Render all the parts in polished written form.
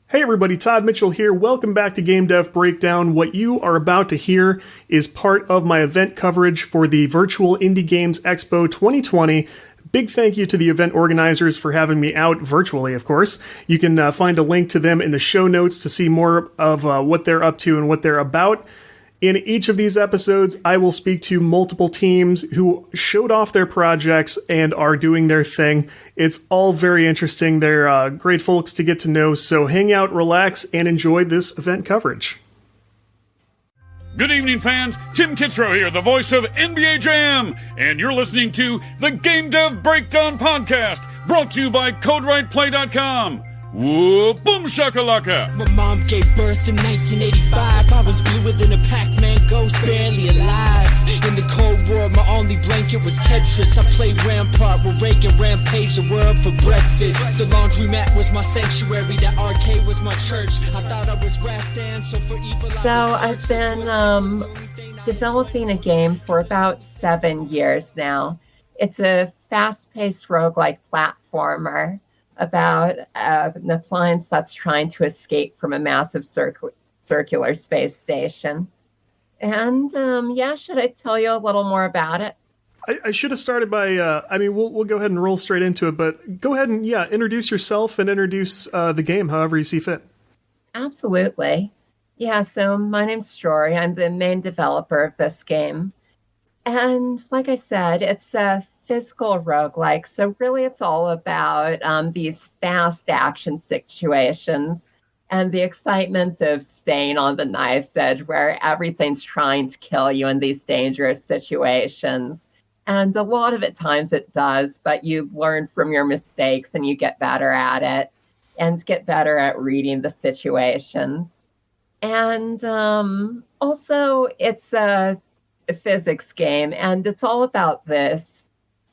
Hey everybody, Todd Mitchell here. Welcome back to Game Dev Breakdown. What you are about to hear is part of my event coverage for the Virtual Indie Games Expo 2020. Big thank you to the event organizers for having me out virtually, of course. You can find a link to them in the show notes to see more of what they're up to and what they're about. In each of these episodes, I will speak to multiple teams who showed off their projects and are doing their thing. It's all very interesting. They're great folks to get to know, so hang out, relax, and enjoy this event coverage. Good evening, fans. Tim Kitzrow here, the voice of NBA Jam, and you're listening to the Game Dev Breakdown Podcast, brought to you by CodeWritePlay.com. Whoa, boom shakalaka! My mom gave birth in 1985. I was bluer than a Pac-Man ghost, barely alive. In the Cold War, my only blanket was Tetris. I played Rampart with Reagan, rampaged the world for breakfast. The laundromat was my sanctuary, that arcade was my church. I thought I was Rastan, so for evil So I've been developing a game for about 7 years now. It's a fast-paced roguelike platformer about an appliance that's trying to escape from a massive circular space station. And should I tell you a little more about it? I should have started by, we'll go ahead and roll straight into it, but go ahead and, introduce yourself and introduce the game however you see fit. Absolutely. Yeah, so my name's Story. I'm the main developer of this game. And like I said, it's a physical roguelike. So really it's all about these fast action situations and the excitement of staying on the knife's edge where everything's trying to kill you in these dangerous situations. And a lot of it times it does, but you learn from your mistakes and you get better at it and get better at reading the situations. And also it's a physics game, and it's all about this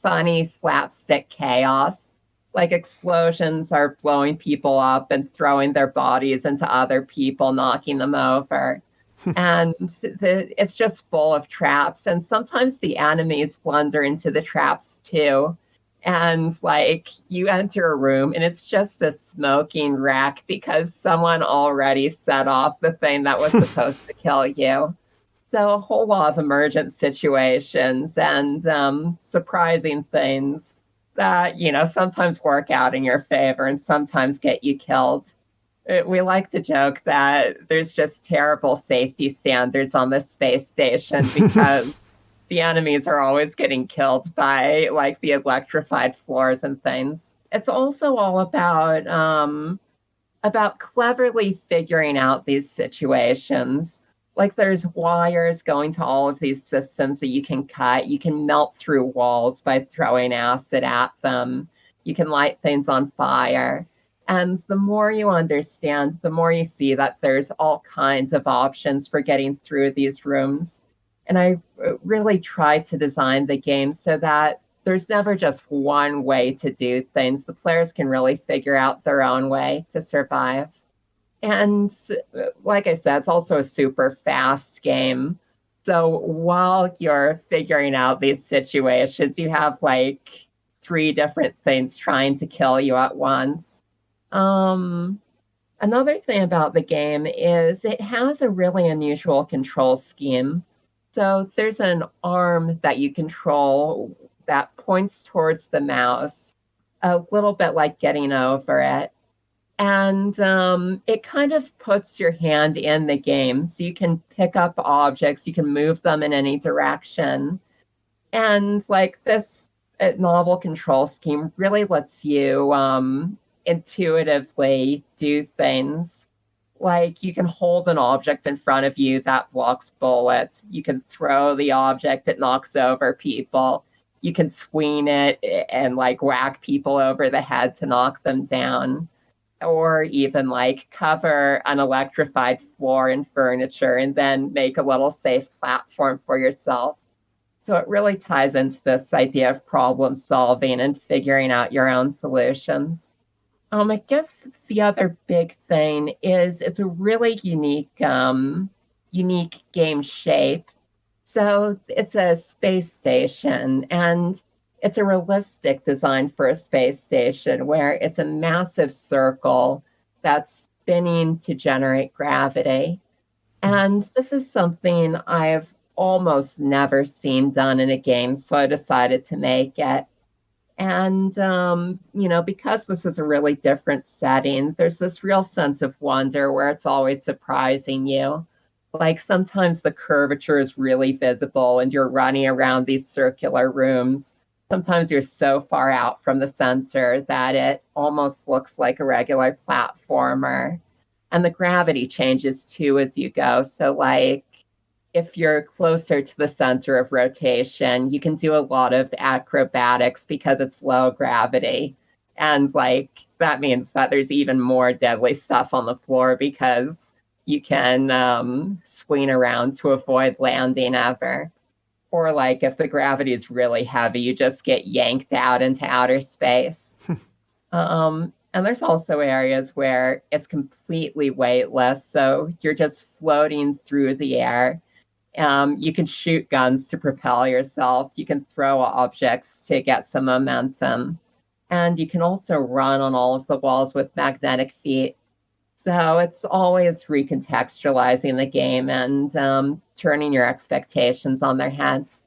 funny slapstick chaos. Like explosions are blowing people up and throwing their bodies into other people, knocking them over. And it's just full of traps. And sometimes the enemies blunder into the traps too. And like you enter a room and it's just a smoking wreck because someone already set off the thing that was supposed to kill you. So a whole lot of emergent situations and surprising things that, sometimes work out in your favor and sometimes get you killed. We like to joke that there's just terrible safety standards on this space station because the enemies are always getting killed by like the electrified floors and things. It's also all about cleverly figuring out these situations. Like there's wires going to all of these systems that you can cut. You can melt through walls by throwing acid at them. You can light things on fire. And the more you understand, the more you see that there's all kinds of options for getting through these rooms. And I really tried to design the game so that there's never just one way to do things. The players can really figure out their own way to survive. And like I said, it's also a super fast game. So while you're figuring out these situations, you have like 3 different things trying to kill you at once. Another thing about the game is it has a really unusual control scheme. So there's an arm that you control that points towards the mouse, a little bit like getting over it. And it kind of puts your hand in the game. So you can pick up objects, you can move them in any direction. And like this novel control scheme really lets you intuitively do things. Like you can hold an object in front of you that blocks bullets. You can throw the object, it knocks over people. You can swing it and like whack people over the head to knock them down. Or even like cover an electrified floor in furniture and then make a little safe platform for yourself. So it really ties into this idea of problem solving and figuring out your own solutions. I guess the other big thing is it's a really unique game shape. So it's a space station, and it's a realistic design for a space station where it's a massive circle that's spinning to generate gravity. And this is something I've almost never seen done in a game, so I decided to make it. And, because this is a really different setting, there's this real sense of wonder where it's always surprising you. Like sometimes the curvature is really visible and you're running around these circular rooms. Sometimes you're so far out from the center that it almost looks like a regular platformer. And the gravity changes too as you go. So, like, if you're closer to the center of rotation, you can do a lot of acrobatics because it's low gravity. And, like, that means that there's even more deadly stuff on the floor because you can swing around to avoid landing ever. Or, like, if the gravity is really heavy, you just get yanked out into outer space. And there's also areas where it's completely weightless, so you're just floating through the air. You can shoot guns to propel yourself. You can throw objects to get some momentum. And you can also run on all of the walls with magnetic feet. So it's always recontextualizing the game and turning your expectations on their heads.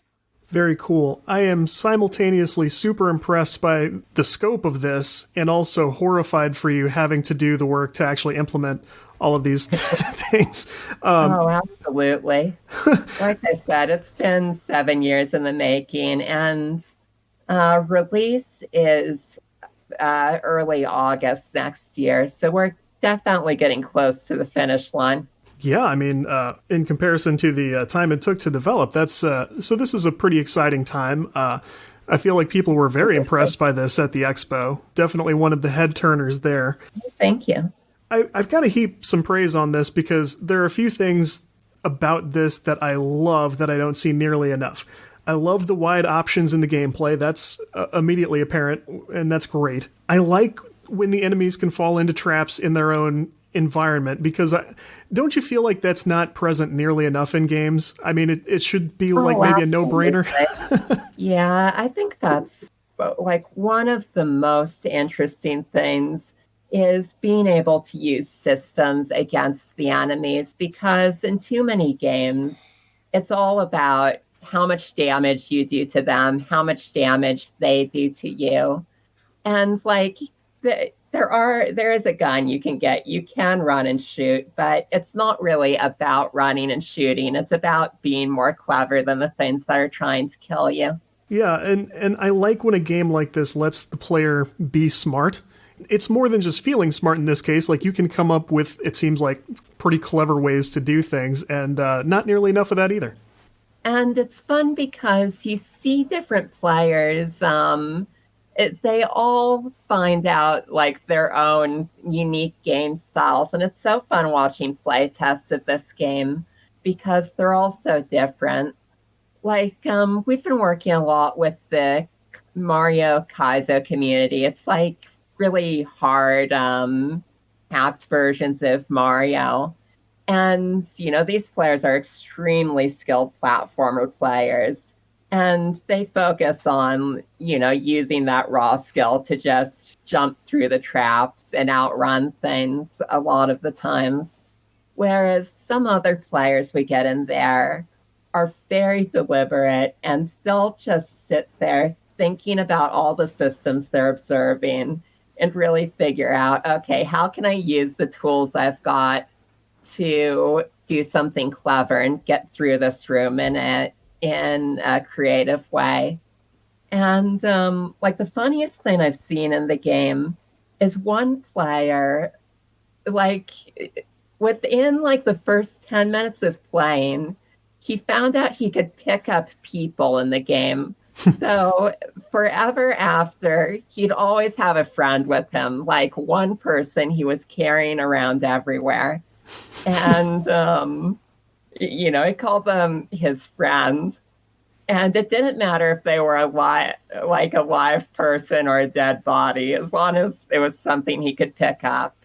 Very cool. I am simultaneously super impressed by the scope of this and also horrified for you having to do the work to actually implement all of these things. Oh, absolutely. Like I said, it's been 7 years in the making, and release is early August next year. So we're definitely getting close to the finish line. Yeah, I mean, in comparison to the time it took to develop, that's so this is a pretty exciting time. I feel like people were very impressed by this at the expo. Definitely one of the head turners there. Thank you. I've got to heap some praise on this because there are a few things about this that I love that I don't see nearly enough. I love the wide options in the gameplay. That's immediately apparent, and that's great. I like when the enemies can fall into traps in their own environment, because don't you feel like that's not present nearly enough in games? I mean, it should be like maybe a no-brainer. Yeah, I think that's like one of the most interesting things is being able to use systems against the enemies, because in too many games, it's all about how much damage you do to them, how much damage they do to you. And like there is a gun you can get. You can run and shoot, but it's not really about running and shooting. It's about being more clever than the things that are trying to kill you. Yeah, and I like when a game like this lets the player be smart. It's more than just feeling smart in this case. Like, you can come up with, it seems like, pretty clever ways to do things, and not nearly enough of that either. And it's fun because you see different players. They all find out like their own unique game styles, and it's so fun watching play tests of this game because they're all so different. Like, we've been working a lot with the Mario Kaizo community. It's like really hard hacked versions of Mario. And, these players are extremely skilled platformer players. And they focus on, using that raw skill to just jump through the traps and outrun things a lot of the times. Whereas some other players we get in there are very deliberate, and they'll just sit there thinking about all the systems they're observing and really figure out, okay, how can I use the tools I've got to do something clever and get through this room in a creative way. And like the funniest thing I've seen in the game is one player, like within like the first 10 minutes of playing, he found out he could pick up people in the game. So forever after, he'd always have a friend with him, like one person he was carrying around everywhere. And, he called them his friend. And it didn't matter if they were a live person or a dead body, as long as it was something he could pick up.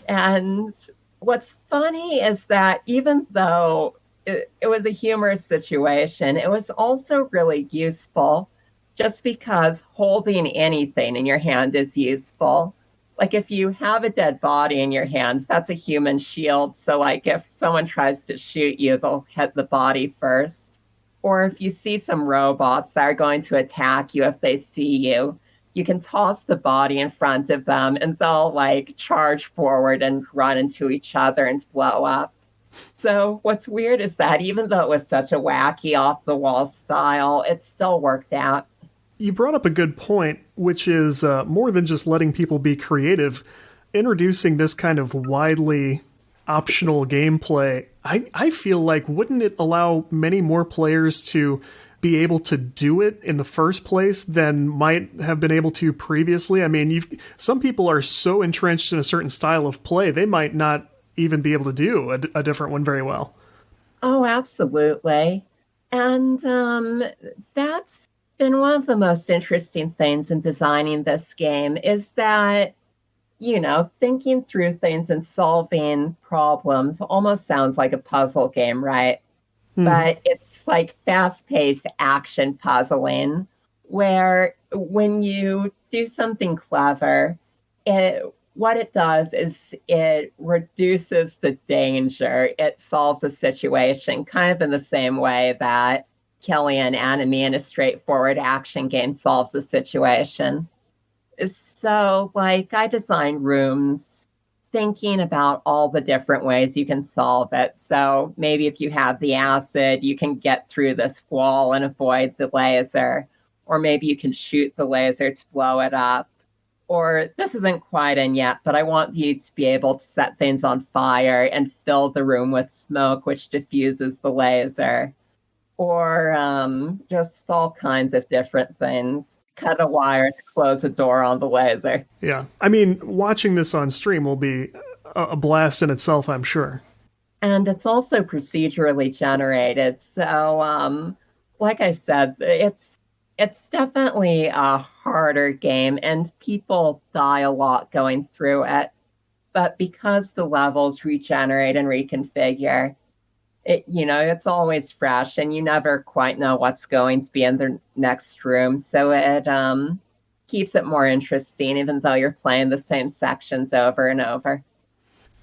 And what's funny is that even though it was a humorous situation, it was also really useful, just because holding anything in your hand is useful. like if you have a dead body in your hands, that's a human shield. So like if someone tries to shoot you, they'll hit the body first. Or if you see some robots that are going to attack you, if they see you, you can toss the body in front of them and they'll like charge forward and run into each other and blow up. So what's weird is that even though it was such a wacky off the wall style, it still worked out. You brought up a good point, which is more than just letting people be creative. Introducing this kind of widely optional gameplay, I feel like wouldn't it allow many more players to be able to do it in the first place than might have been able to previously? I mean, some people are so entrenched in a certain style of play, they might not even be able to do a different one very well. Oh, absolutely. And that's been one of the most interesting things in designing this game is that, thinking through things and solving problems almost sounds like a puzzle game, right? But it's like fast-paced action puzzling where when you do something clever, what it does is it reduces the danger. It solves a situation kind of in the same way that killing an enemy in a straightforward action game solves the situation. So, like, I design rooms thinking about all the different ways you can solve it. So maybe if you have the acid, you can get through this wall and avoid the laser. Or maybe you can shoot the laser to blow it up. Or this isn't quite in yet, but I want you to be able to set things on fire and fill the room with smoke, which diffuses the laser. Or just all kinds of different things. Cut a wire to close a door on the laser. Yeah. I mean, watching this on stream will be a blast in itself, I'm sure. And it's also procedurally generated. So, like I said, it's definitely a harder game, and people die a lot going through it. But because the levels regenerate and reconfigure, it's always fresh, and you never quite know what's going to be in the next room. So it keeps it more interesting, even though you're playing the same sections over and over.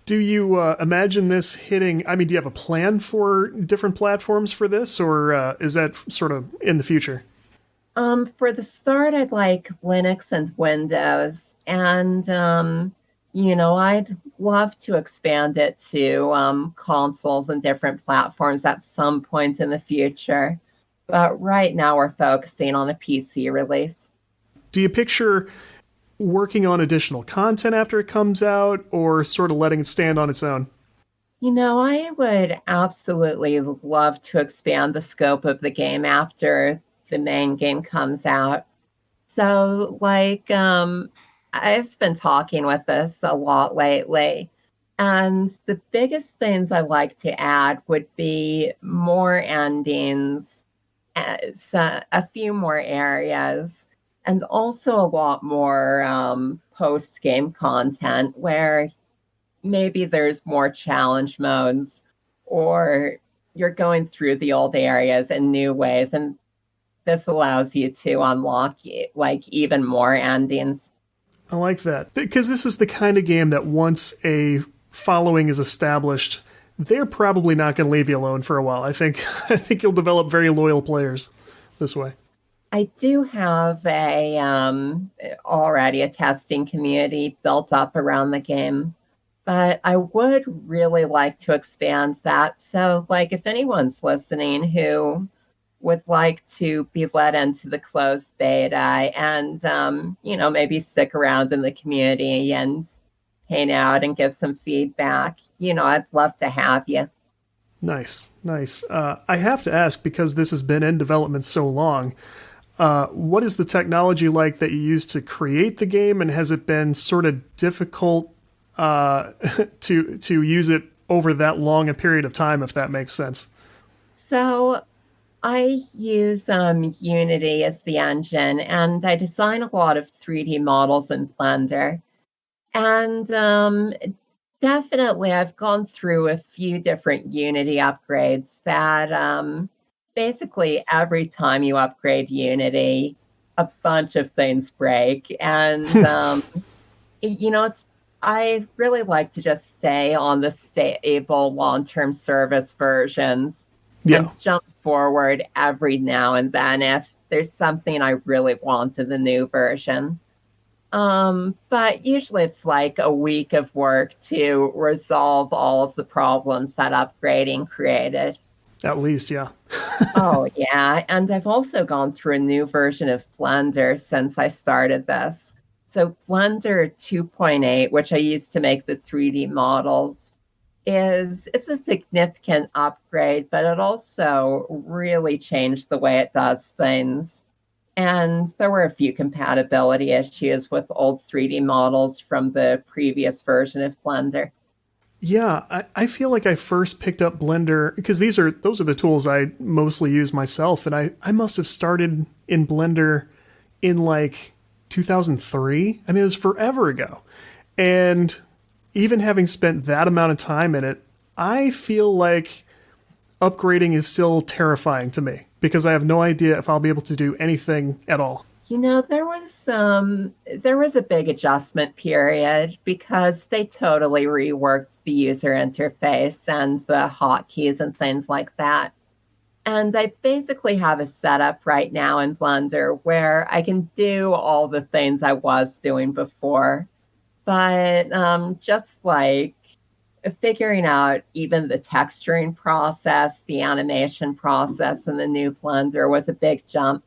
Do you imagine this hitting? I mean, do you have a plan for different platforms for this, or is that sort of in the future? For the start, I'd like Linux and Windows, and I'd love to expand it to consoles and different platforms at some point in the future. But right now we're focusing on a PC release. Do you picture working on additional content after it comes out, or sort of letting it stand on its own? I would absolutely love to expand the scope of the game after the main game comes out. So, I've been talking with this a lot lately, and the biggest things I like to add would be more endings, a few more areas, and also a lot more post-game content where maybe there's more challenge modes, or you're going through the old areas in new ways, and this allows you to unlock even more endings. I like that. Because this is the kind of game that once a following is established, they're probably not going to leave you alone for a while. I think you'll develop very loyal players this way. I do have already a testing community built up around the game, but I would really like to expand that. So, if anyone's listening who would like to be led into the closed beta and, maybe stick around in the community and hang out and give some feedback, I'd love to have you. Nice. I have to ask, because this has been in development so long, what is the technology like that you used to create the game, and has it been sort of difficult to use it over that long a period of time, if that makes sense? So I use Unity as the engine, and I design a lot of 3D models in Blender. And definitely I've gone through a few different Unity upgrades that basically every time you upgrade Unity, a bunch of things break. And I really like to just stay on the stable long-term service versions Yeah. and jump forward every now and then if there's something I really want in the new version. But usually it's like a week of work to resolve all of the problems that upgrading created. At least, yeah. Oh, yeah. And I've also gone through a new version of Blender since I started this. So, Blender 2.8, which I used to make the 3D models, it's a significant upgrade, but it also really changed the way it does things. And there were a few compatibility issues with old 3D models from the previous version of Blender. Yeah, I feel like I first picked up Blender because those are the tools I mostly use myself, and I must have started in Blender in like 2003. I mean, it was forever ago. And even having spent that amount of time in it, I feel like upgrading is still terrifying to me because I have no idea if I'll be able to do anything at all. There was a big adjustment period because they totally reworked the user interface and the hotkeys and things like that. And I basically have a setup right now in Blender where I can do all the things I was doing before, but just like figuring out even the texturing process, the animation process in the new Blender was a big jump.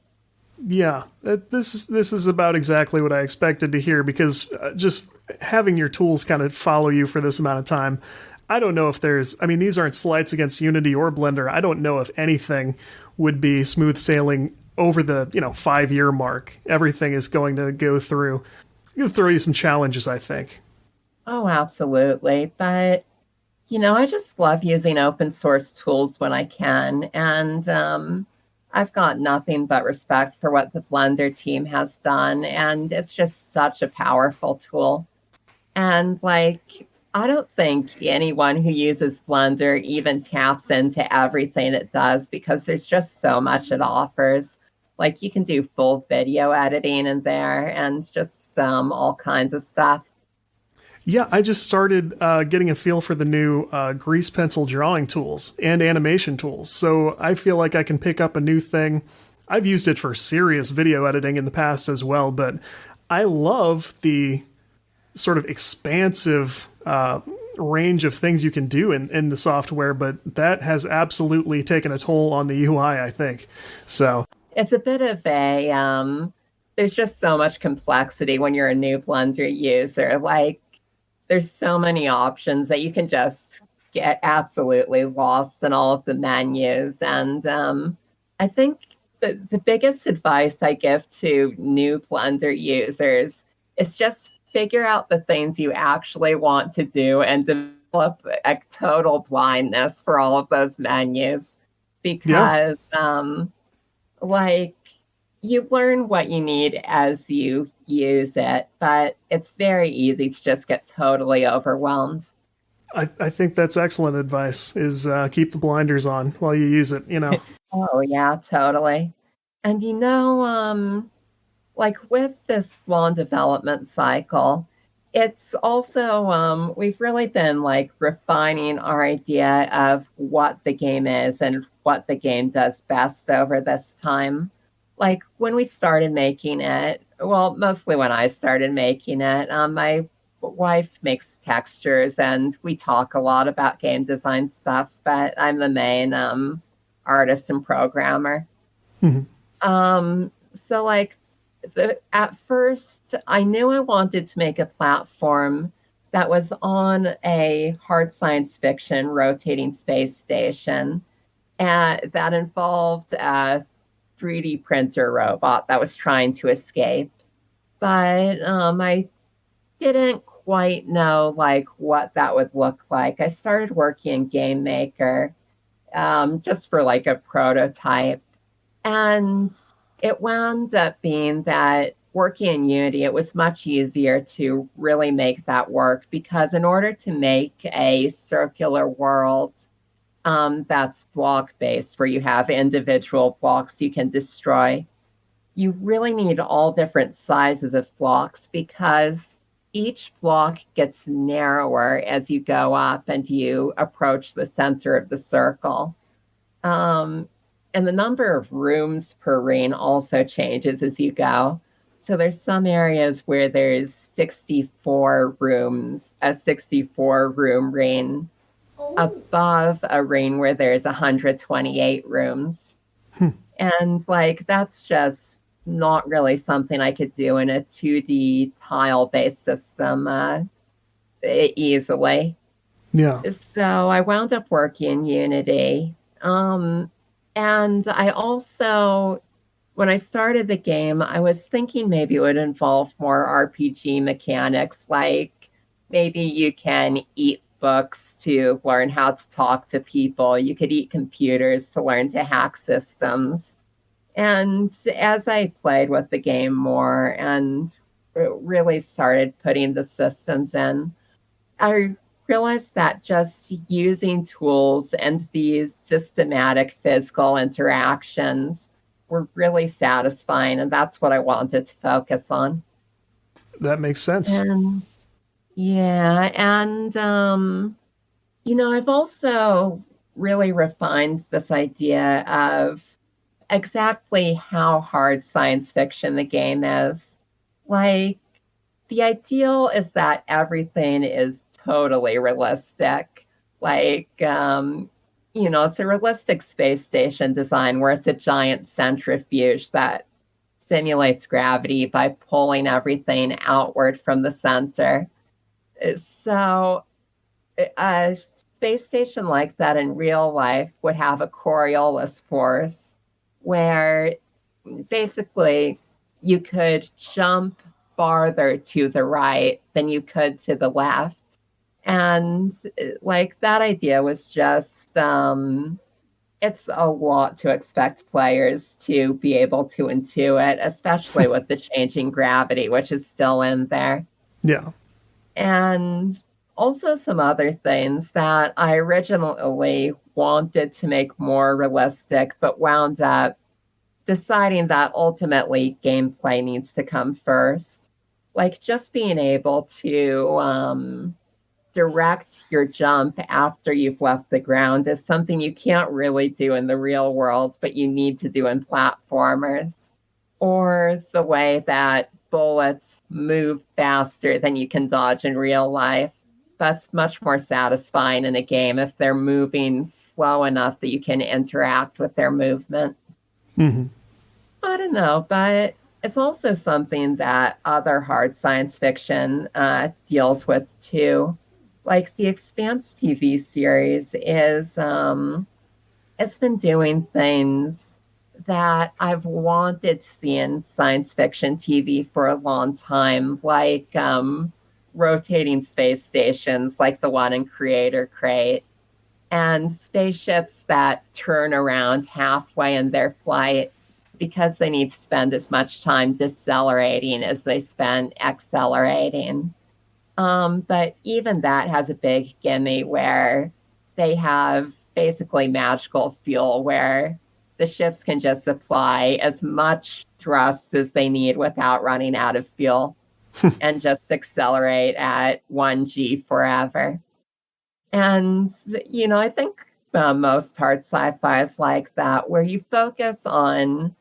Yeah, this is about exactly what I expected to hear because just having your tools kind of follow you for this amount of time. I don't know if I mean, these aren't slights against Unity or Blender. I don't know if anything would be smooth sailing over the, 5-year mark. Everything is going to go through you some challenges, I think. Oh, absolutely. But, I just love using open source tools when I can. And I've got nothing but respect for what the Blender team has done. And it's just such a powerful tool. And I don't think anyone who uses Blender even taps into everything it does because there's just so much it offers. Like you can do full video editing in there and just all kinds of stuff. Yeah, I just started getting a feel for the new grease pencil drawing tools and animation tools. So I feel like I can pick up a new thing. I've used it for serious video editing in the past as well, but I love the sort of expansive range of things you can do in the software, but that has absolutely taken a toll on the UI, I think. So it's a bit of there's just so much complexity when you're a new Blender user. There's so many options that you can just get absolutely lost in all of the menus. And I think the biggest advice I give to new Blender users is just figure out the things you actually want to do and develop a total blindness for all of those menus. Because, you learn what you need as you use it, but it's very easy to just get totally overwhelmed. I think that's excellent advice, is keep the blinders on while you use it, Oh, yeah, totally. And with this long development cycle, it's also, we've really been refining our idea of what the game is and what the game does best over this time. When we started making it, well, mostly when I started making it, my wife makes textures and we talk a lot about game design stuff, but I'm the main artist and programmer. Mm-hmm. At first, I knew I wanted to make a platform that was on a hard science fiction rotating space station, and that involved a 3D printer robot that was trying to escape. But I didn't quite know what that would look like. I started working in Game Maker just for a prototype. And it wound up being that working in Unity, it was much easier to really make that work because in order to make a circular world that's block-based, where you have individual blocks you can destroy, you really need all different sizes of blocks because each block gets narrower as you go up and you approach the center of the circle. And the number of rooms per ring also changes as you go. So there's some areas where there's 64 rooms, a 64 room ring above a ring where there's 128 rooms. And like, that's just not really something I could do in a 2D tile-based system easily. Yeah. So I wound up working in Unity. And I also, when I started the game, I was thinking maybe it would involve more RPG mechanics, like maybe you can eat books to learn how to talk to people. You could eat computers to learn to hack systems. And as I played with the game more and really started putting the systems in, I realized that just using tools and these systematic physical interactions were really satisfying, and that's what I wanted to focus on. That makes sense. And yeah, and I've also really refined this idea of exactly how hard science fiction the game is. Like, the ideal is that everything is totally realistic. Like, it's a realistic space station design where it's a giant centrifuge that simulates gravity by pulling everything outward from the center. So a space station like that in real life would have a Coriolis force where basically you could jump farther to the right than you could to the left. And like, that idea was just, it's a lot to expect players to be able to intuit, especially with the changing gravity, which is still in there. Yeah. And also some other things that I originally wanted to make more realistic, but wound up deciding that ultimately gameplay needs to come first. Like, just being able to direct your jump after you've left the ground is something you can't really do in the real world, but you need to do in platformers. Or the way that bullets move faster than you can dodge in real life. That's much more satisfying in a game if they're moving slow enough that you can interact with their movement. Mm-hmm. I don't know, but it's also something that other hard science fiction deals with too. Like, the Expanse TV series is, it's been doing things that I've wanted to see in science fiction TV for a long time, like rotating space stations like the one in CreatorCrate, and spaceships that turn around halfway in their flight because they need to spend as much time decelerating as they spend accelerating. But even that has a big gimme where they have basically magical fuel where the ships can just apply as much thrust as they need without running out of fuel and just accelerate at 1G forever. And, I think most hard sci-fi is like that, where you focus on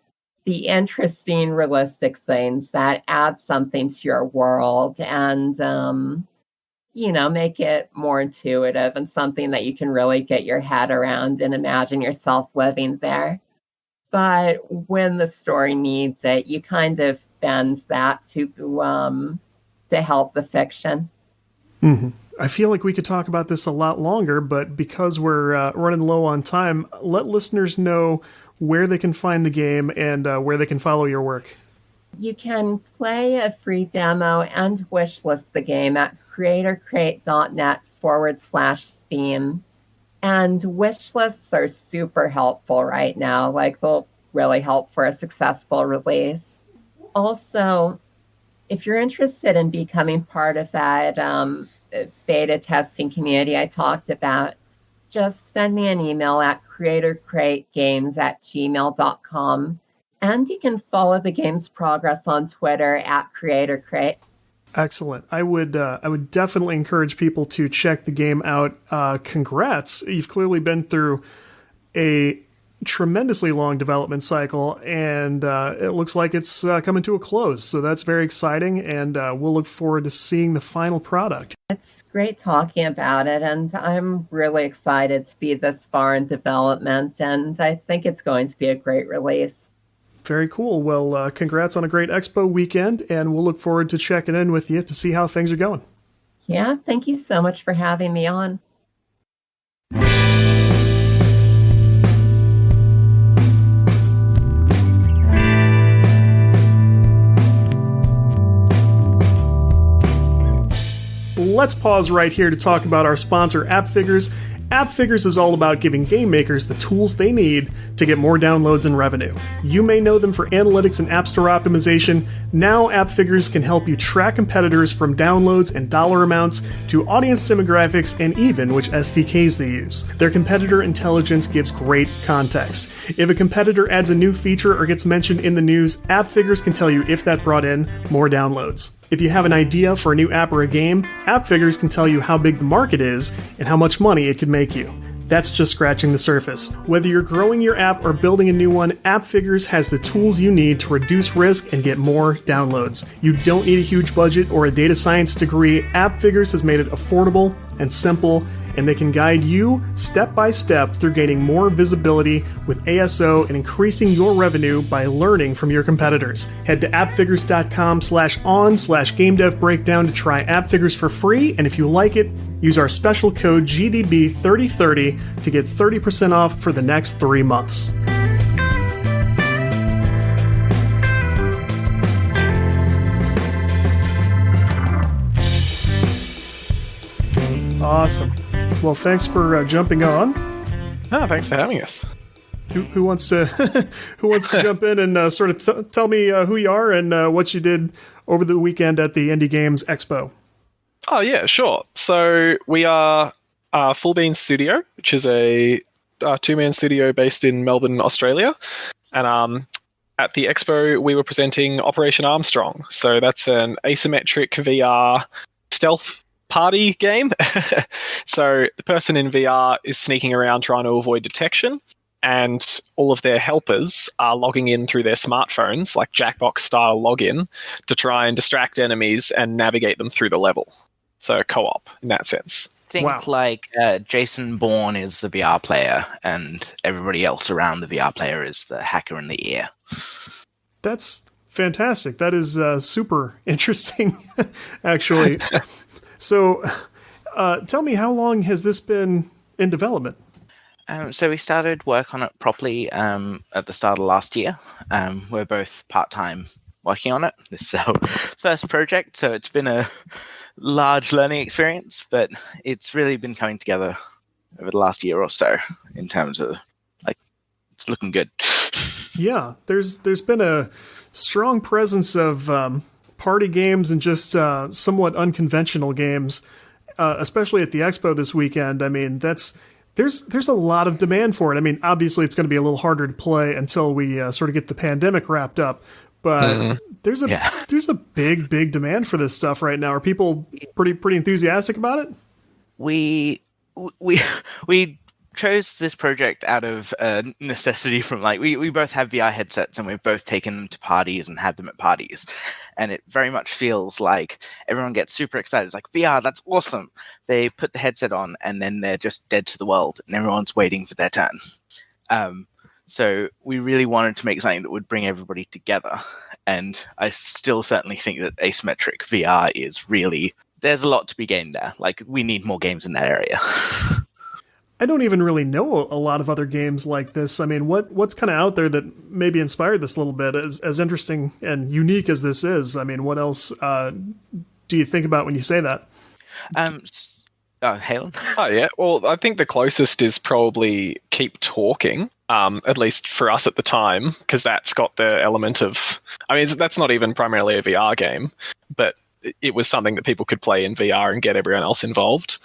the interesting, realistic things that add something to your world and, make it more intuitive and something that you can really get your head around and imagine yourself living there. But when the story needs it, you kind of bend that to help the fiction. Mm-hmm. I feel like we could talk about this a lot longer, but because we're running low on time, let listeners know where they can find the game and where they can follow your work. You can play a free demo and wishlist the game at creatorcrate.net/Steam. And wishlists are super helpful right now. Like, they'll really help for a successful release. Also, if you're interested in becoming part of that beta testing community I talked about, just send me an email at creatorcrategames@gmail.com. And you can follow the game's progress on Twitter at CreatorCrate. Excellent. I would definitely encourage people to check the game out. Congrats. You've clearly been through a tremendously long development cycle, and it looks like it's coming to a close. So that's very exciting, and we'll look forward to seeing the final product. It's great talking about it, and I'm really excited to be this far in development, and I think it's going to be a great release. Very cool. Well, congrats on a great expo weekend, and we'll look forward to checking in with you to see how things are going. Yeah, thank you so much for having me on. Let's pause right here to talk about our sponsor, AppFigures. AppFigures is all about giving game makers the tools they need to get more downloads and revenue. You may know them for analytics and App Store optimization. Now AppFigures can help you track competitors from downloads and dollar amounts to audience demographics and even which SDKs they use. Their competitor intelligence gives great context. If a competitor adds a new feature or gets mentioned in the news, AppFigures can tell you if that brought in more downloads. If you have an idea for a new app or a game, AppFigures can tell you how big the market is and how much money it could make you. That's just scratching the surface. Whether you're growing your app or building a new one, AppFigures has the tools you need to reduce risk and get more downloads. You don't need a huge budget or a data science degree. AppFigures has made it affordable and simple, and they can guide you step by step through gaining more visibility with ASO and increasing your revenue by learning from your competitors. Head to appfigures.com/on/GameDevBreakdown to try AppFigures for free, and if you like it, use our special code GDB3030 to get 30% off for the next 3 months. Awesome. Well, thanks for jumping on. Oh, thanks for having us. Who wants to who wants to jump in and sort of tell me who you are and what you did over the weekend at the Indie Games Expo? Oh yeah, sure. So we are Full Bean Studio, which is a two-man studio based in Melbourne, Australia, and at the expo we were presenting Operation Armstrong. So that's an asymmetric VR stealth party game. So the person in VR is sneaking around trying to avoid detection, and all of their helpers are logging in through their smartphones, like Jackbox style login, to try and distract enemies and navigate them through the level. So co-op in that sense. Think like Jason Bourne is the VR player and everybody else around the VR player is the hacker in the ear. That's fantastic. That is super interesting, actually. So tell me, how long has this been in development? So we started work on it properly at the start of last year. We're both part-time working on it. This is our first project, so it's been a large learning experience, but it's really been coming together over the last year or so in terms of, like, it's looking good. Yeah, there's been a strong presence of party games and just somewhat unconventional games, especially at the expo this weekend. I mean, there's a lot of demand for it. I mean, obviously it's going to be a little harder to play until we sort of get the pandemic wrapped up, but there's a big demand for this stuff right now. Are people pretty enthusiastic about it? We chose this project out of necessity from, like, we both have VR headsets and we've both taken them to parties and had them at parties. And it very much feels like everyone gets super excited. It's like, VR, that's awesome. They put the headset on and then they're just dead to the world and everyone's waiting for their turn. So we really wanted to make something that would bring everybody together. And I still certainly think that asymmetric VR is really, there's a lot to be gained there. Like, we need more games in that area. I don't even really know a lot of other games like this. I mean, what's kind of out there that maybe inspired this a little bit, as interesting and unique as this is? I mean, what else do you think about when you say that? Halen? Oh, yeah. Well, I think the closest is probably Keep Talking, at least for us at the time, because that's got the element of... I mean, that's not even primarily a VR game, but it was something that people could play in VR and get everyone else involved.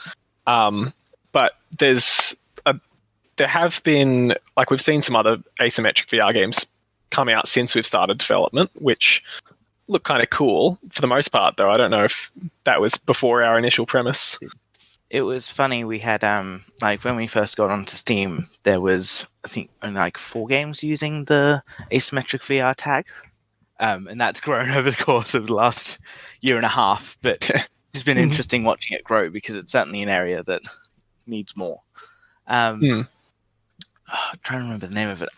But there have been, like, we've seen some other asymmetric VR games come out since we've started development, which look kind of cool for the most part, though. I don't know if that was before our initial premise. It was funny. We had like when we first got onto Steam, there was I think only like 4 games using the asymmetric VR tag, and that's grown over the course of the last year and a half. But it's been interesting watching it grow because it's certainly an area that needs more. I'm trying to remember the name of it.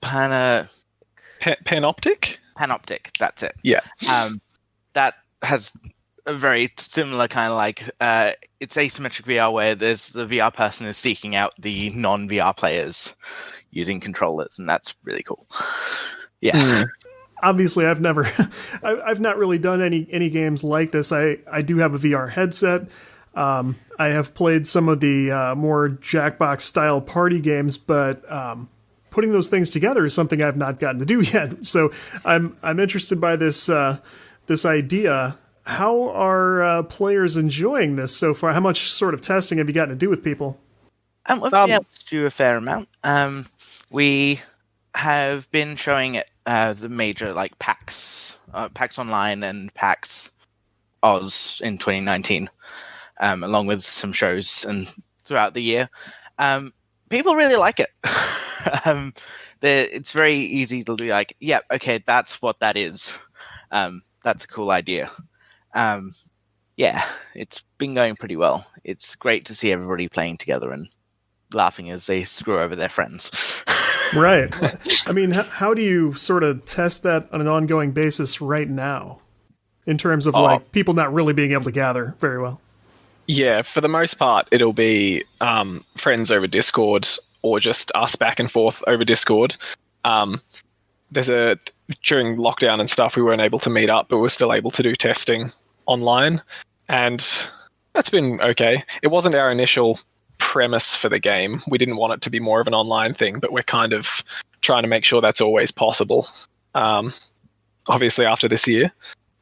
Panoptic? Panoptic, that's it. Yeah. That has a very similar kind of like it's asymmetric VR where there's the VR person is seeking out the non-VR players using controllers, and that's really cool. Yeah. Obviously, I've never, I've not really done any games like this. I do have a VR headset. I have played some of the more Jackbox style party games, but putting those things together is something I've not gotten to do yet. So I'm interested by this this idea. How are players enjoying this so far? How much sort of testing have you gotten to do with people? We've been able to do a fair amount. We have been showing it the major like PAX Online and PAX Oz in 2019, along with some shows and throughout the year. People really like it. It's very easy to be like, yeah, okay, that's what that is. That's a cool idea. Yeah, it's been going pretty well. It's great to see everybody playing together and laughing as they screw over their friends. Right. I mean, how do you sort of test that on an ongoing basis right now in terms of like people not really being able to gather very well? Yeah, for the most part, it'll be friends over Discord or just us back and forth over Discord. During lockdown and stuff, we weren't able to meet up, but we're still able to do testing online, and that's been okay. It wasn't our initial premise for the game. We didn't want it to be more of an online thing, but we're kind of trying to make sure that's always possible. Obviously, after this year.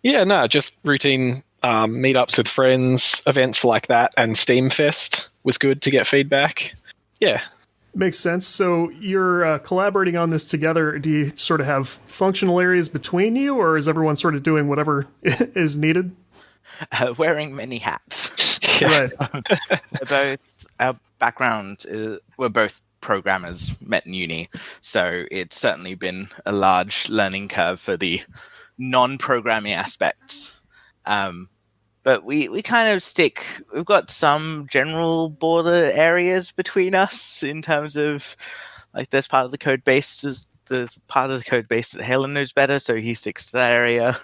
Yeah, no, just routine meetups with friends, events like that, and Steam Fest was good to get feedback. Yeah. Makes sense. So you're collaborating on this together. Do you sort of have functional areas between you, or is everyone sort of doing whatever is needed? Wearing many hats. Right. Our background we're both programmers, met in uni, so it's certainly been a large learning curve for the non-programming aspects. But we kind of we've got some general border areas between us in terms of, like, there's part of the code base, the part of the code base that Halen knows better, so he sticks to that area,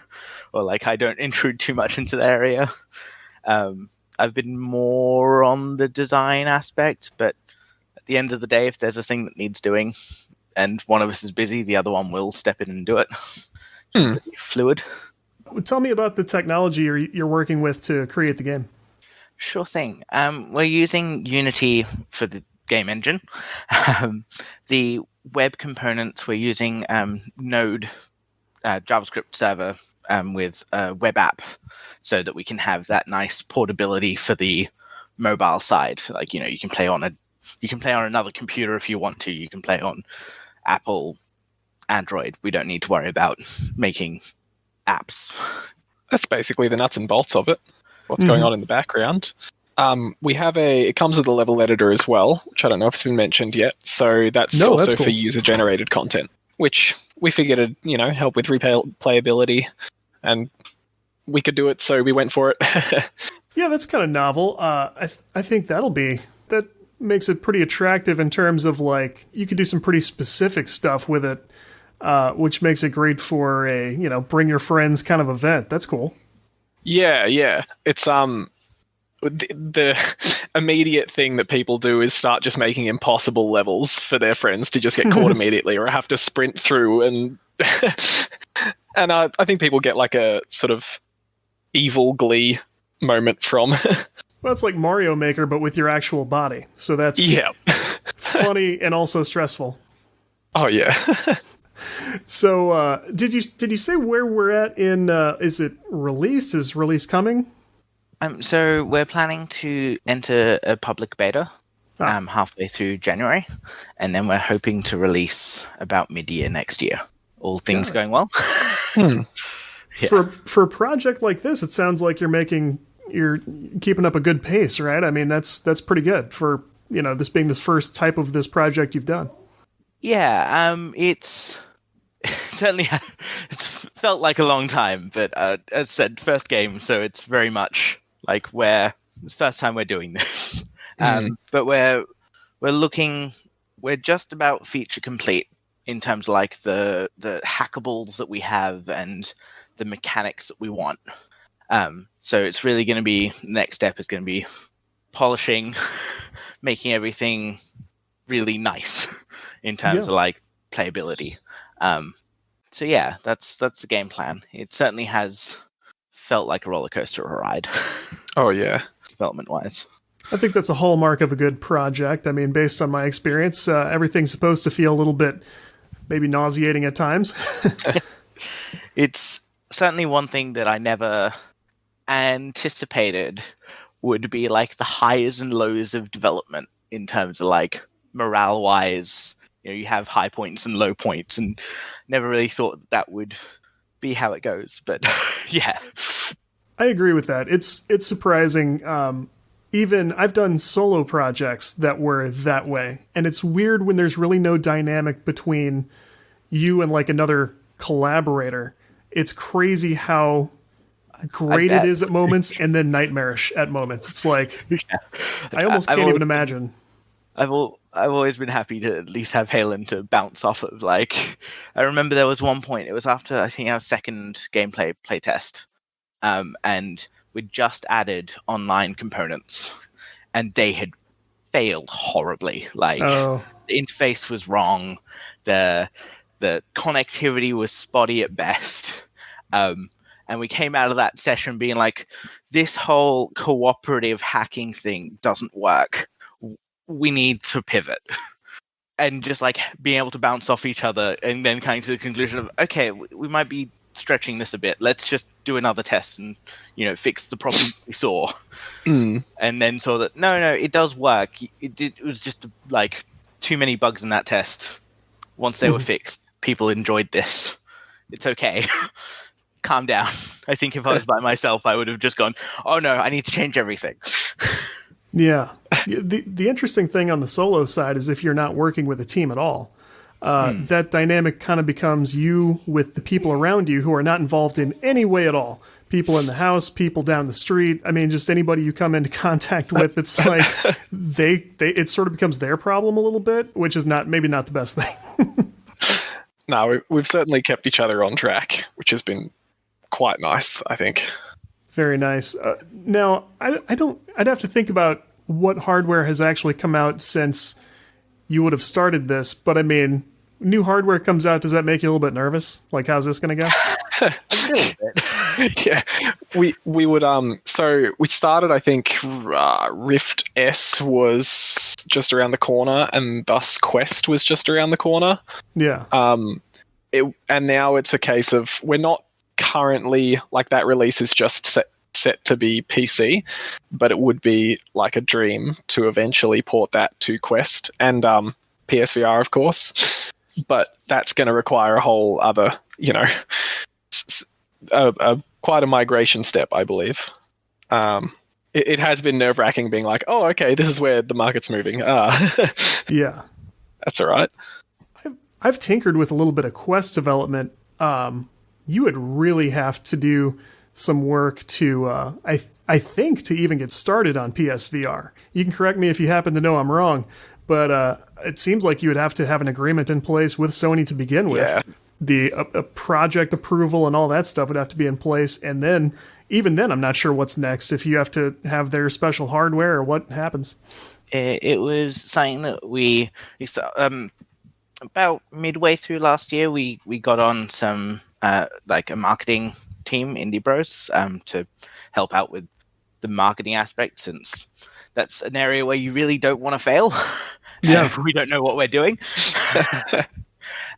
or like I don't intrude too much into that area. I've been more on the design aspect, but at the end of the day, if there's a thing that needs doing and one of us is busy, the other one will step in and do it. Pretty fluid. Tell me about the technology you're working with to create the game. Sure thing. We're using Unity for the game engine. The web components, we're using Node JavaScript server with a web app, so that we can have that nice portability for the mobile side. Like, you know, you can play on another computer if you want to. You can play on Apple, Android. We don't need to worry about making apps. That's basically the nuts and bolts of it. What's going on in the background. It comes with a level editor as well, which I don't know if it's been mentioned yet. So that's also cool. For user-generated content, which we figured would, help with replayability, and we could do it, so we went for it. Yeah, that's kind of novel. I think that makes it pretty attractive in terms of, like, you could do some pretty specific stuff with it, which makes it great for a, bring your friends kind of event. That's cool. Yeah. It's the immediate thing that people do is start just making impossible levels for their friends to just get caught immediately, or have to sprint through, and and I think people get like a sort of evil glee moment from. Well, it's like Mario Maker, but with your actual body. So that's funny and also stressful. Oh yeah. So did you say where we're at in? Is it released? Is release coming? So we're planning to enter a public beta halfway through January, and then we're hoping to release about mid-year next year. all things going well. Hmm. Yeah. For a project like this, it sounds like you're keeping up a good pace, right? I mean, that's pretty good for, this being this first type of this project you've done. Yeah, it's certainly it's felt like a long time, but as I said, first game, so it's very much like it's the first time we're doing this. But we're just about feature complete in terms of like the hackables that we have and the mechanics that we want. So it's really going to be, next step is going to be polishing, making everything really nice in terms of like playability. So yeah, that's the game plan. It certainly has felt like a roller coaster ride. Oh yeah, development wise. I think that's a hallmark of a good project. I mean, based on my experience, everything's supposed to feel a little bit maybe nauseating at times. It's certainly one thing that I never anticipated would be like the highs and lows of development in terms of like morale wise. You have high points and low points, and never really thought that would be how it goes. But yeah, I agree with that. It's surprising. Even I've done solo projects that were that way, and it's weird when there's really no dynamic between you and like another collaborator. It's crazy how great it is at moments and then nightmarish at moments. It's like, I almost can't even imagine. I've always been happy to at least have Halen to bounce off of. Like, I remember there was one point, it was after I think our second gameplay playtest, and we'd just added online components, and they had failed horribly. Like, the interface was wrong, the connectivity was spotty at best, and we came out of that session being like, this whole cooperative hacking thing doesn't work. We need to pivot. And just like being able to bounce off each other and then coming to the conclusion of, okay, we might be stretching this a bit. Let's just do another test and, fix the problem we saw. And then saw that, no, it does work. It was just like too many bugs in that test. Once they were fixed, people enjoyed this. It's okay. Calm down. I think if I was by myself, I would have just gone, oh no, I need to change everything. Yeah. The interesting thing on the solo side is if you're not working with a team at all, that dynamic kind of becomes you with the people around you who are not involved in any way at all. People in the house, people down the street. I mean, just anybody you come into contact with, it's like it sort of becomes their problem a little bit, which is maybe not the best thing. No, we've certainly kept each other on track, which has been quite nice, I think. Very nice. Now, I'd have to think about what hardware has actually come out since you would have started this, but I mean, new hardware comes out, does that make you a little bit nervous? Like, how's this going to go? A little bit. Yeah, we would so we started, I think, Rift S was just around the corner, and thus Quest was just around the corner. Yeah. And now it's a case of, we're not currently, like, that release is just set to be PC, but it would be like a dream to eventually port that to Quest and PSVR, of course. But that's going to require a whole other, quite a migration step, I believe. It has been nerve-wracking being like, oh, okay, this is where the market's moving. Yeah. That's all right. I've tinkered with a little bit of Quest development. You would really have to do some work to, I think, to even get started on PSVR. You can correct me if you happen to know I'm wrong, but it seems like you would have to have an agreement in place with Sony to begin with. Yeah. The project approval and all that stuff would have to be in place, and then, even then, I'm not sure what's next, if you have to have their special hardware or what happens. It was something that we about midway through last year, we got on some like a marketing team, Indie Bros, to help out with the marketing aspect, since that's an area where you really don't want to fail. Yeah. We don't know what we're doing.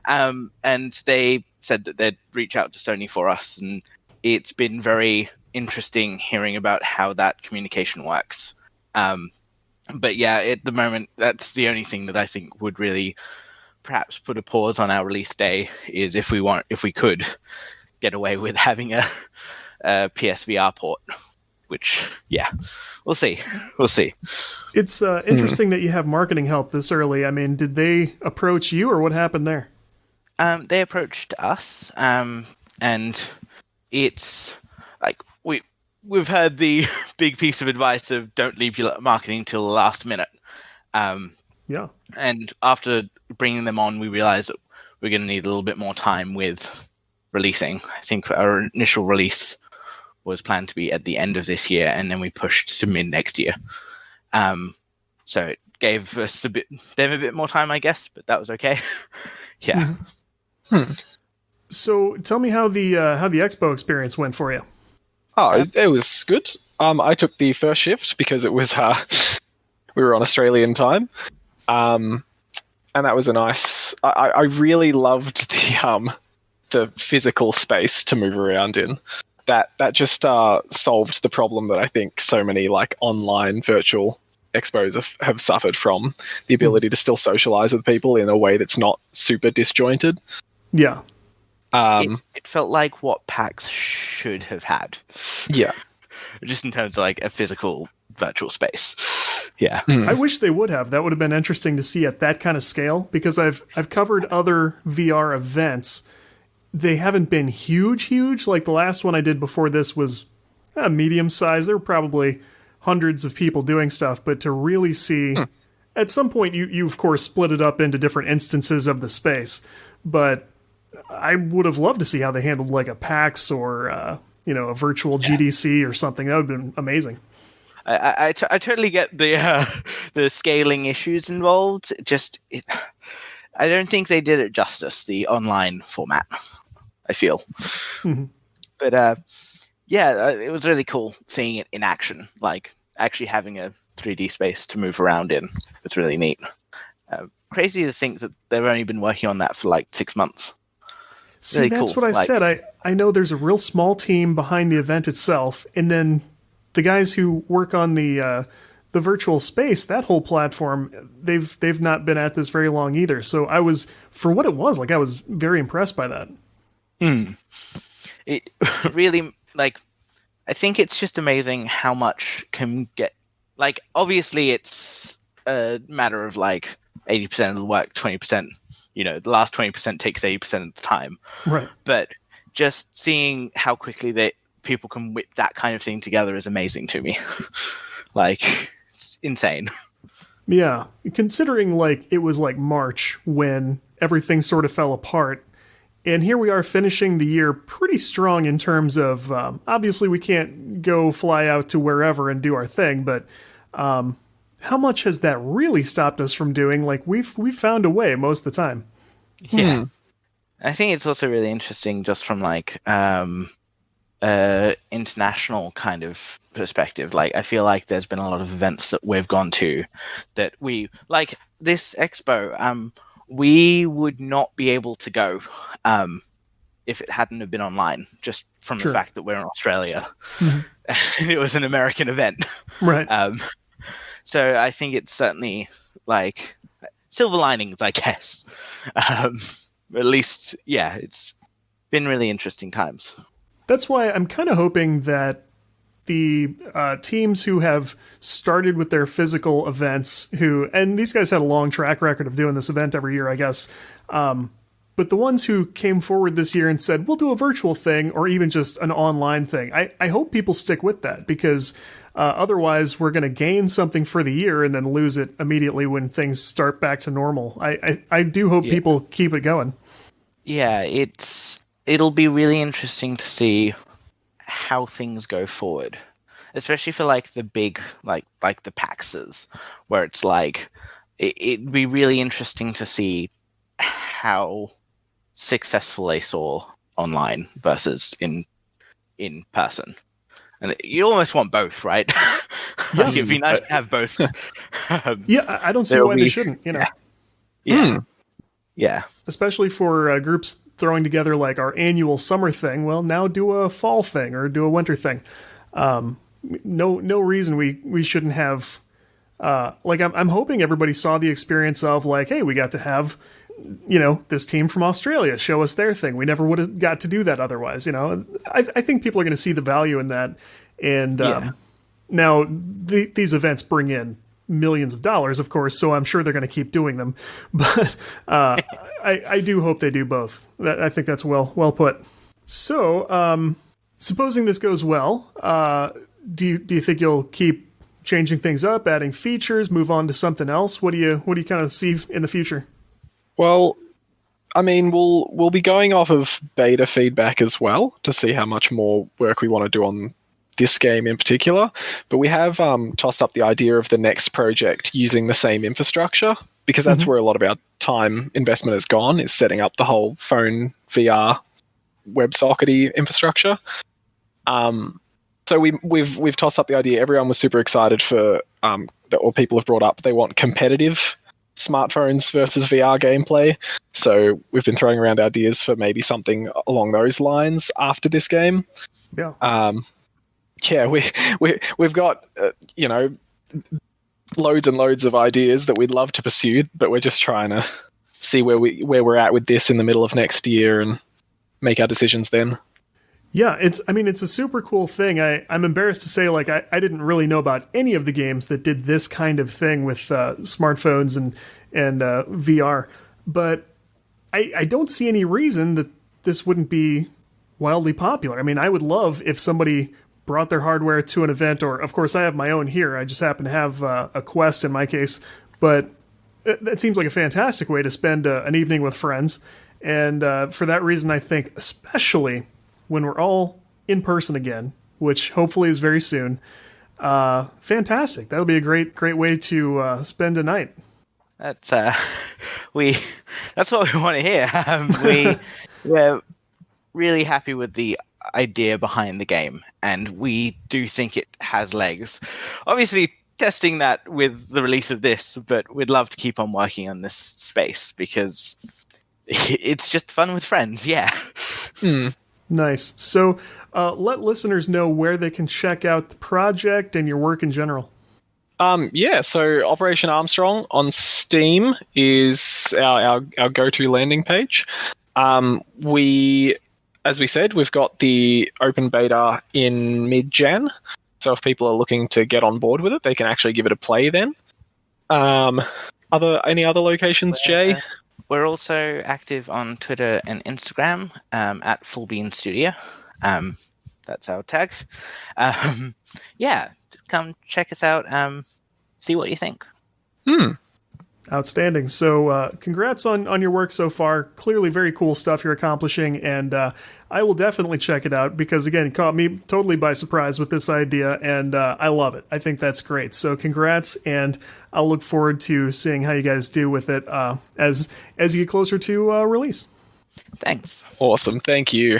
And they said that they'd reach out to Sony for us, and it's been very interesting hearing about how that communication works. But yeah, at the moment, that's the only thing that I think would really perhaps put a pause on our release day is if we could get away with having a PSVR port, which we'll see. It's interesting that you have marketing help this early. I mean, did they approach you, or what happened there? They approached us, and it's like we've heard the big piece of advice of don't leave your marketing till the last minute. Yeah. And after bringing them on, we realized that we're going to need a little bit more time with releasing. I think our initial release was planned to be at the end of this year, and then we pushed to mid next year. So it gave us them a bit more time, I guess, but that was okay. Yeah. Mm-hmm. So tell me how the expo experience went for you. Oh, it was good. I took the first shift because it was we were on Australian time, and that was a nice. I really loved the physical space to move around in. That just solved the problem that I think so many like online virtual expos have suffered from, the ability to still socialize with people in a way that's not super disjointed. Yeah. It felt like what PAX should have had. Yeah. Just in terms of like a physical virtual space. Yeah. I wish they would have. That would have been interesting to see at that kind of scale, because I've covered other VR events. They haven't been huge. Like the last one I did before this was medium size. There were probably hundreds of people doing stuff, but to really see, at some point you of course split it up into different instances of the space, but I would have loved to see how they handled like a PAX or a virtual GDC or something. That would have been amazing. I totally get the scaling issues involved. I don't think they did it justice, the online format, I feel. Mm-hmm. But it was really cool seeing it in action, like actually having a 3D space to move around in. It's really neat. Crazy to think that they've only been working on that for like 6 months. See, really that's cool. what I said. I know there's a real small team behind the event itself, and then the guys who work on the virtual space, that whole platform, they've not been at this very long either. So I was, for what it was, like I was very impressed by that. It really, like, I think it's just amazing how much can get, like, obviously it's a matter of like 80% of the work, 20%, the last 20% takes 80% of the time. Right. But just seeing how quickly people can whip that kind of thing together is amazing to me. Like, it's insane. Yeah. Considering like it was like March when everything sort of fell apart. And here we are finishing the year pretty strong in terms of, obviously we can't go fly out to wherever and do our thing, but how much has that really stopped us from doing? Like we've found a way most of the time. Yeah. I think it's also really interesting just from like international kind of perspective. Like I feel like there's been a lot of events that we've gone to that we like this expo. We would not be able to go if it hadn't have been online, just from the fact that we're in Australia. Mm-hmm. It was an American event. Right. So I think it's certainly like silver linings, I guess. At least, it's been really interesting times. That's why I'm kind of hoping that the teams who have started with their physical events, and these guys had a long track record of doing this event every year, I guess, but the ones who came forward this year and said, we'll do a virtual thing or even just an online thing, I hope people stick with that, because otherwise we're going to gain something for the year and then lose it immediately when things start back to normal. I do hope people keep it going. Yeah, it'll be really interesting to see how things go forward, especially for like the big like the PAXs, where it's like it'd be really interesting to see how successful they saw online versus in person. And you almost want both, right? Yeah. Like, it'd be nice to have both. I don't see why they shouldn't, Yeah. Especially for groups throwing together like our annual summer thing. Well, now do a fall thing or do a winter thing. No reason we shouldn't have. I'm hoping everybody saw the experience of like, hey, we got to have this team from Australia show us their thing. We never would have got to do that otherwise. I think people are going to see the value in that. And now these events bring in millions of dollars, of course, so I'm sure they're going to keep doing them. But I do hope they do both. I think that's well put. So, supposing this goes well, do you think you'll keep changing things up, adding features, move on to something else? What do you kind of see in the future? Well, I mean, we'll be going off of beta feedback as well to see how much more work we want to do on this game in particular. But we have tossed up the idea of the next project using the same infrastructure, because that's where a lot of our time investment has gone, is setting up the whole phone VR WebSockety infrastructure. So we've tossed up the idea. Everyone was super excited for or people have brought up they want competitive smartphones versus VR gameplay. So we've been throwing around ideas for maybe something along those lines after this game. Yeah. We've got loads and loads of ideas that we'd love to pursue, but we're just trying to see where we're at with this in the middle of next year and make our decisions then. Yeah, it's a super cool thing. I'm embarrassed to say, I didn't really know about any of the games that did this kind of thing with smartphones and VR, but I don't see any reason that this wouldn't be wildly popular. I mean, I would love if somebody brought their hardware to an event, or of course I have my own here. I just happen to have a Quest in my case, but that seems like a fantastic way to spend an evening with friends. And for that reason, I think especially when we're all in person again, which hopefully is very soon, fantastic. That'll be a great way to spend a night. That's what we want to hear. We're really happy with the idea behind the game, and we do think it has legs. Obviously, testing that with the release of this, but we'd love to keep on working on this space because it's just fun with friends. Yeah. Nice. So let listeners know where they can check out the project and your work in general. So Operation Armstrong on Steam is our go-to landing page. As we said, we've got the open beta in mid-Jan. So if people are looking to get on board with it, they can actually give it a play then. Any other locations, Jay? We're also active on Twitter and Instagram at Fullbean Studio. That's our tag. Come check us out. See what you think. Outstanding. So congrats on your work so far. Clearly very cool stuff you're accomplishing, and I will definitely check it out because, again, it caught me totally by surprise with this idea, and I love it. I think that's great. So congrats, and I'll look forward to seeing how you guys do with it as you get closer to release. Thanks. Awesome. Thank you.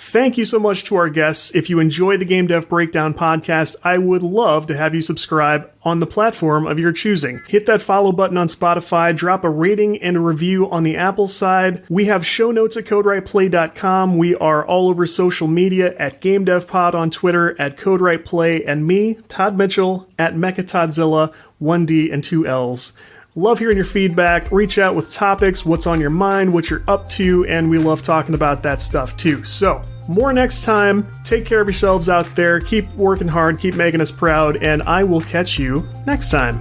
Thank you so much to our guests. If you enjoy the Game Dev Breakdown podcast, I would love to have you subscribe on the platform of your choosing. Hit that follow button on Spotify, drop a rating and a review on the Apple side. We have show notes at CodeWritePlay.com. We are all over social media at GameDevPod on Twitter, at CodeWritePlay, and me, Todd Mitchell, at MechaTodzilla, 1D and 2 Ls. Love hearing your feedback. Reach out with topics, what's on your mind, what you're up to, and we love talking about that stuff too. So, more next time. Take care of yourselves out there. Keep working hard, keep making us proud, and I will catch you next time.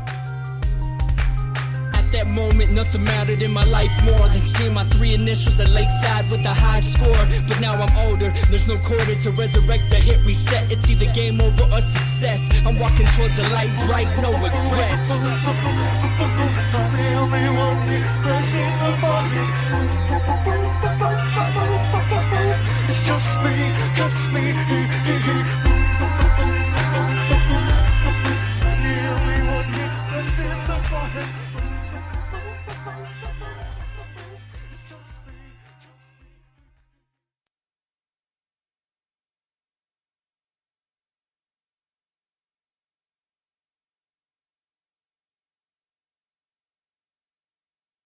At that moment, nothing mattered in my life more than seeing my 3 initials at Lakeside with a high score. But now I'm older, there's no quarter to resurrect or hit reset. It's either game over or success. I'm walking towards a light bright, no regrets. It's just me.